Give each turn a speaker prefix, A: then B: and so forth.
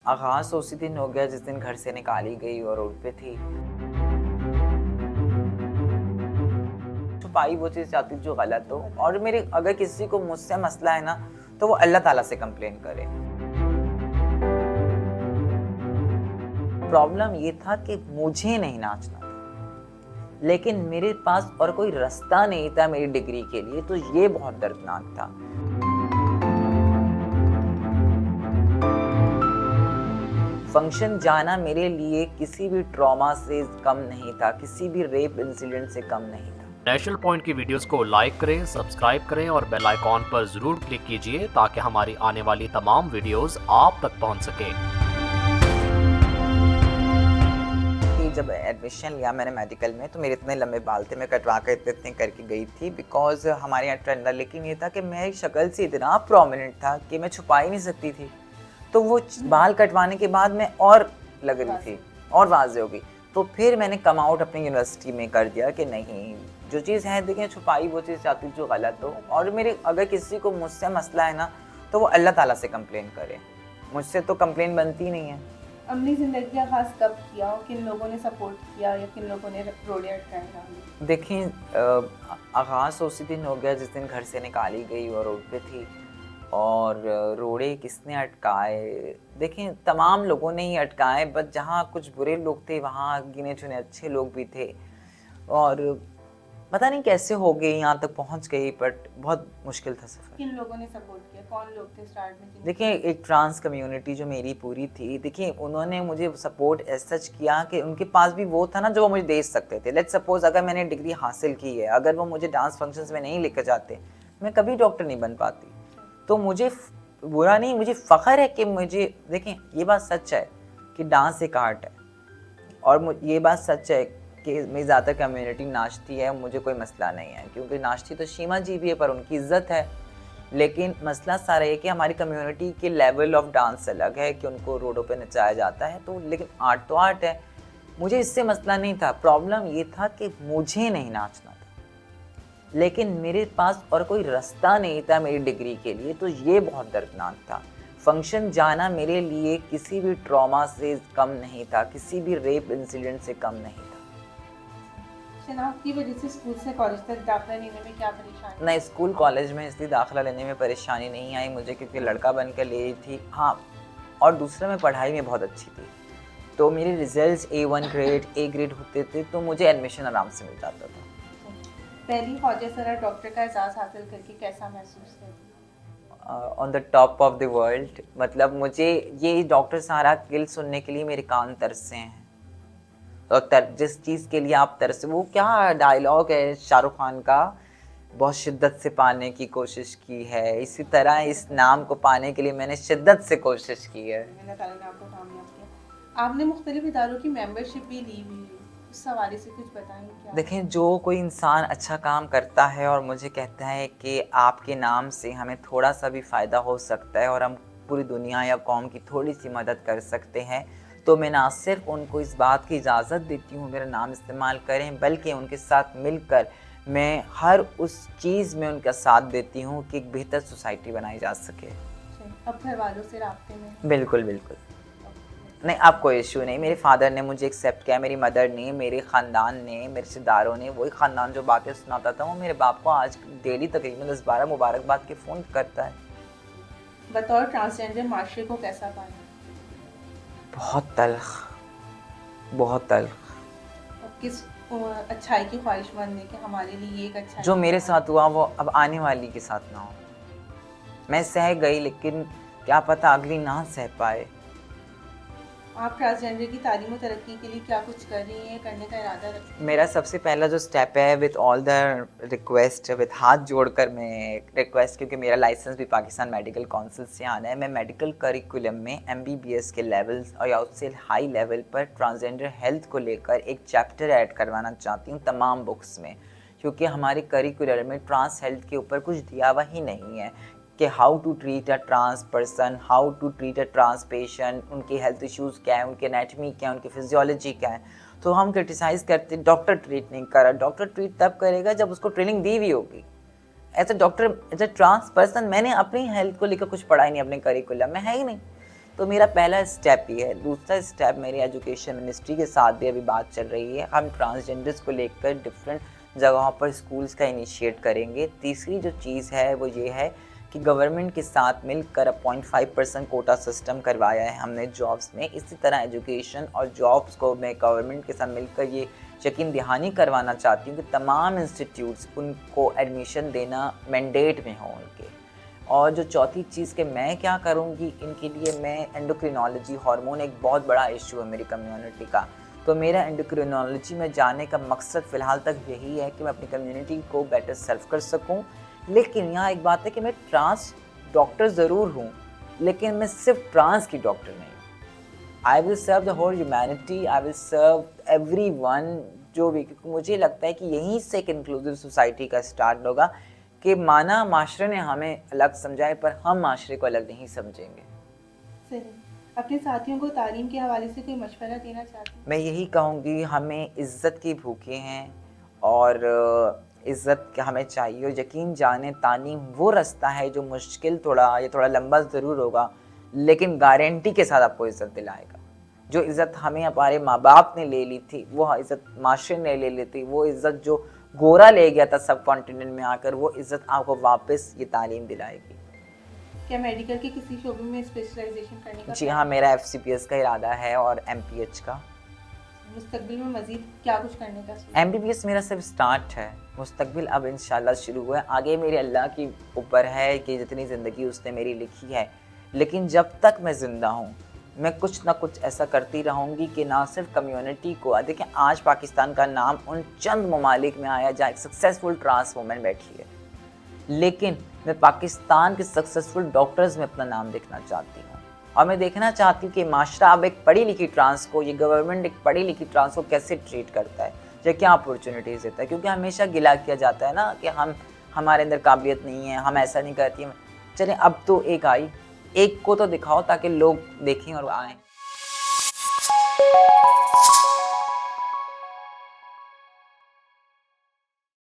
A: आगाज़ उसी दिन हो गया जिस दिन घर से निकाली गई और रोड पे थी। छुपाई वो चीज़ चाहती जो गलत हो, और मेरे अगर किसी को मुझसे मसला है ना, तो वो अल्लाह ताला से कंप्लेन करे। प्रॉब्लम ये था कि मुझे नहीं नाचना था, लेकिन मेरे पास और कोई रास्ता नहीं था मेरी डिग्री के लिए, तो ये बहुत दर्दनाक था। फंक्शन जाना मेरे लिए किसी भी ट्रॉमा से कम नहीं था, किसी भी रेप इंसिडेंट से कम नहीं था।
B: नेशनल पॉइंट की वीडियोस को लाइक करें, सब्सक्राइब करें और बेल आइकॉन पर जरूर क्लिक कीजिए ताकि हमारी आने वाली तमाम वीडियोस आप तक पहुंच सके।
A: जब एडमिशन लिया मैंने मेडिकल में, तो मेरे इतने लंबे बाल थे, मैं कटवा कर इतने इतने करके गई थी, बिकॉज हमारे यहाँ ट्रेंड था। लेकिन ये था कि मेरी शक्ल से इतना प्रोमिनेंट था कि मैं छुपा ही नहीं सकती थी, तो वो बाल कटवाने के बाद मैं और लग रही थी और वाज़ेह हो गई। तो फिर मैंने कम आउट अपनी यूनिवर्सिटी में कर दिया कि नहीं, जो चीज़ है देखें, छुपाई वो चीज़ चाहती जो गलत हो, और मेरे अगर किसी को मुझसे मसला है ना, तो वो अल्लाह ताला से कंप्लेन करे, मुझसे तो कंप्लेन बनती नहीं है।
C: अपनी ज़िंदगी का आगाज़ कब किया और किन लोगों ने सपोर्ट किया या किन लोगों ने रोड़े अटकाए डाली?
A: देखें, आगाज़ उसी दिन हो गया जिस दिन घर से निकाली गई और रोड पे थी, और रोड़े किसने अटकाए? देखें, तमाम लोगों ने ही अटकाए, बट जहाँ कुछ बुरे लोग थे वहाँ गिने चुने अच्छे लोग भी थे, और पता नहीं कैसे हो गई, यहाँ तक पहुँच गई, बट बहुत मुश्किल था सफ़र।
C: किन लोगों ने सपोर्ट किया? कौन लोग थे स्टार्ट में?
A: देखिए, एक ट्रांस कम्युनिटी जो मेरी पूरी थी, देखिए उन्होंने मुझे सपोर्ट एज सच किया कि उनके पास भी वो था ना जो वो मुझे दे सकते थे। लेट्स सपोज अगर मैंने डिग्री हासिल की है, अगर वो मुझे डांस फंक्शंस में नहीं लेकर जाते, मैं कभी डॉक्टर नहीं बन पाती। तो मुझे बुरा नहीं, मुझे फ़ख्र है कि मुझे, देखें ये बात सच है कि डांस एक आर्ट है, और ये बात सच है कि मेरी ज़्यादातर कम्युनिटी नाचती है, मुझे कोई मसला नहीं है, क्योंकि नाचती तो शीमा जी भी है, पर उनकी इज़्ज़त है। लेकिन मसला सारा है कि हमारी कम्युनिटी के लेवल ऑफ डांस अलग है, कि उनको रोडों पे नचाया जाता है, तो लेकिन आर्ट तो आर्ट है। मुझे इससे मसला नहीं था, प्रॉब्लम ये था कि मुझे नहीं नाचना था, लेकिन मेरे पास और कोई रास्ता नहीं था मेरी डिग्री के लिए, तो ये बहुत दर्दनाक था। फंक्शन जाना मेरे लिए किसी भी ट्रॉमा से कम नहीं था, किसी भी रेप इंसिडेंट से कम नहीं था।
C: शनाख्त की वजह से स्कूल से कॉलेज तक दाखिला लेने में क्या परेशानी?
A: नहीं, स्कूल कॉलेज में इसलिए दाखिला लेने में परेशानी नहीं आई मुझे, क्योंकि लड़का बनकर ले रही थी। हाँ, और दूसरा मैं पढ़ाई में बहुत अच्छी थी, तो मेरे results A1 grade, A grade होते थे, तो मुझे एडमिशन आराम से मिल जाता था।
C: पहली ख्वाजा सरा डॉक्टर का एहसास हासिल करके कैसा महसूस किया?
A: On the top of the world, मतलब मुझे ये डॉक्टर सारा किल सुनने के लिए मेरे कान तरसे हैं, और जिस चीज़ के लिए आप तरसे, वो क्या डायलॉग है शाहरुख खान का, बहुत शिद्दत से पाने की कोशिश की है, इसी तरह इस नाम को पाने के लिए मैंने शिद्दत से कोशिश की है।
C: अल्लाह ताला ने आपको कामयाब किया। आपने मुख्तलिफ इदारों की मेंबरशिप भी ली हुई है, उस हवाले से कुछ बताएं क्या?
A: देखें, जो कोई इंसान अच्छा काम करता है और मुझे कहता है कि आपके नाम से हमें थोड़ा सा भी फ़ायदा हो सकता है और हम पूरी दुनिया या कौम की थोड़ी सी मदद कर सकते हैं, तो मैं ना सिर्फ उनको इस बात की इजाज़त देती हूँ मेरा नाम इस्तेमाल करें, बल्कि उनके साथ मिलकर मैं हर उस चीज़ में उनका साथ देती हूँ कि एक बेहतर सोसाइटी बनाई जा सके।
C: अब घर वालों से राब्ते में?
A: बिल्कुल बिल्कुल नहीं, अब कोई इशू नहीं। मेरे फादर ने मुझे एक्सेप्ट किया, मेरी मदर ने, मेरे ख़ानदान ने, मेरे रिश्तेदारों ने, वही ख़ानदान जो बातें सुनाता था वो मेरे बाप को आज डेली तकरीबन 10-12 मुबारकबाद के फ़ोन करता है।
C: बतौर ट्रांसजेंडर माशरे को कैसा पाया?
A: बहुत तल्ख, बहुत तल्ख।
C: और किस अच्छाई की ख्वाहिशमंद है कि हमारे लिए एक अच्छा
A: जो मेरे साथ हुआ वो अब आने वाली के साथ ना हो। मैं सह गई, लेकिन क्या पता अगली ना सह पाए।
C: आप ट्रांसजेंडर की तालीम और तरक्की के लिए क्या कुछ कर रही हैं, करने का इरादा रखती हैं?
A: मेरा सबसे पहला जो स्टेप है, with all the request, with हाथ जोड़कर मैं रिक्वेस्ट, क्योंकि मेरा लाइसेंस भी पाकिस्तान मेडिकल काउंसिल से आना है, मैं मेडिकल करिकुलम में MBBS के लेवल्स और या उससे हाई लेवल पर ट्रांसजेंडर हेल्थ को लेकर एक चैप्टर ऐड करवाना चाहती हूँ तमाम बुक्स में, क्योंकि हमारे करिकुलर में ट्रांस हेल्थ के ऊपर कुछ दिया हुआ ही नहीं है कि how to treat a trans person, how to treat a trans patient, उनके हेल्थ इश्यूज़ क्या है, उनकी एनाटमी क्या है, उनकी फिजियोलॉजी क्या है। तो हम क्रिटिसाइज़ करते डॉक्टर ट्रीट नहीं कर रहा। डॉक्टर ट्रीट तब करेगा जब उसको ट्रेनिंग दी हुई होगी। As a doctor, as a trans person मैंने अपनी हेल्थ को लेकर कुछ पढ़ा ही नहीं, अपने करिकुलम में है ही नहीं। तो मेरा पहला स्टेप ये है। दूसरा स्टेप मेरी एजुकेशन मिनिस्ट्री के साथ भी अभी बात चल रही है, हम ट्रांसजेंडर्स को लेकर डिफरेंट जगहों पर स्कूल्स का इनिशिएट करेंगे। तीसरी जो चीज़ है वो ये है कि गवर्नमेंट के साथ मिलकर 0.5% कोटा सिस्टम करवाया है हमने जॉब्स में। इसी तरह एजुकेशन और जॉब्स को मैं गवर्नमेंट के साथ मिलकर ये यकीन दहानी करवाना चाहती हूँ कि तमाम इंस्टीट्यूट्स उनको एडमिशन देना मैंडेट में हो उनके। और जो चौथी चीज़ कि मैं क्या करूँगी इनके लिए, मैं एंडोक्रिनोलॉजी, हार्मोन एक बहुत बड़ा इशू है मेरी कम्युनिटी का, तो मेरा एंडोक्रिनोलॉजी में जाने का मकसद फ़िलहाल तक यही है कि मैं अपनी कम्युनिटी को बेटर सर्व कर सकूँ। लेकिन यहाँ एक बात है कि मैं ट्रांस डॉक्टर ज़रूर हूँ, लेकिन मैं सिर्फ ट्रांस की डॉक्टर नहीं हूँ। I will serve the whole humanity, I will serve everyone, जो भी, क्योंकि मुझे लगता है कि यहीं से एक इंक्लूसिव सोसाइटी का स्टार्ट होगा कि माना माशरे ने हमें अलग समझाए पर हम माशरे को अलग नहीं समझेंगे।
C: सही। अपने साथियों को तालीम के हवाले से कोई मशवरा देना चाहती हूँ?
A: मैं यही कहूँगी, हमें इज़्ज़त की भूखे हैं और इज़्ज़त हमें चाहिए। और यकीन जाने तालीम वो रास्ता है जो मुश्किल थोड़ा लंबा ज़रूर होगा, लेकिन गारंटी के साथ आपको इज़्ज़त दिलाएगा। जो इज़्ज़त हमें हमारे माँ बाप ने ले ली थी, वो इज़्ज़त माशरे ने ले ली थी, वो इज़्ज़त जो गोरा ले गया था सब कॉन्टिनेंट में आकर, वो इज़्ज़त आपको वापस ये तालीम दिलाएगी।
C: क्या मेडिकल के किसी शोबे में स्पेशलाइजेशन करने का?
A: जी हाँ, मेरा FCPS का इरादा है और MPH का।
C: मुस्तकबिल में मज़ीद क्या कुछ करने का?
A: MBBS मेरा सिर्फ स्टार्ट है, मुस्तकबिल अब इंशाल्लाह शुरू हुआ है। आगे मेरे अल्लाह के ऊपर है कि जितनी ज़िंदगी उसने मेरी लिखी है, लेकिन जब तक मैं ज़िंदा हूँ मैं कुछ ना कुछ ऐसा करती रहूँगी कि ना सिर्फ कम्युनिटी को, देखें आज पाकिस्तान का नाम उन चंद ममालिक में आया जहाँ एक सक्सेसफुल ट्रांस वूमेन बैठी है, लेकिन मैं पाकिस्तान के सक्सेसफुल डॉक्टर्स में अपना नाम देखना चाहती हूँ। और मैं देखना चाहती हूँ कि माशरा अब एक पढ़ी लिखी ट्रांस को, ये गवर्नमेंट एक पढ़ी लिखी ट्रांस को कैसे ट्रीट करता है, या क्या अपॉर्चुनिटीज़ देता है। क्योंकि हमेशा गिला किया जाता है ना कि हमारे अंदर काबिलियत नहीं है, हम ऐसा नहीं करती हैं। चलें अब तो एक आई, एक को तो दिखाओ ताकि लोग देखें और आएँ।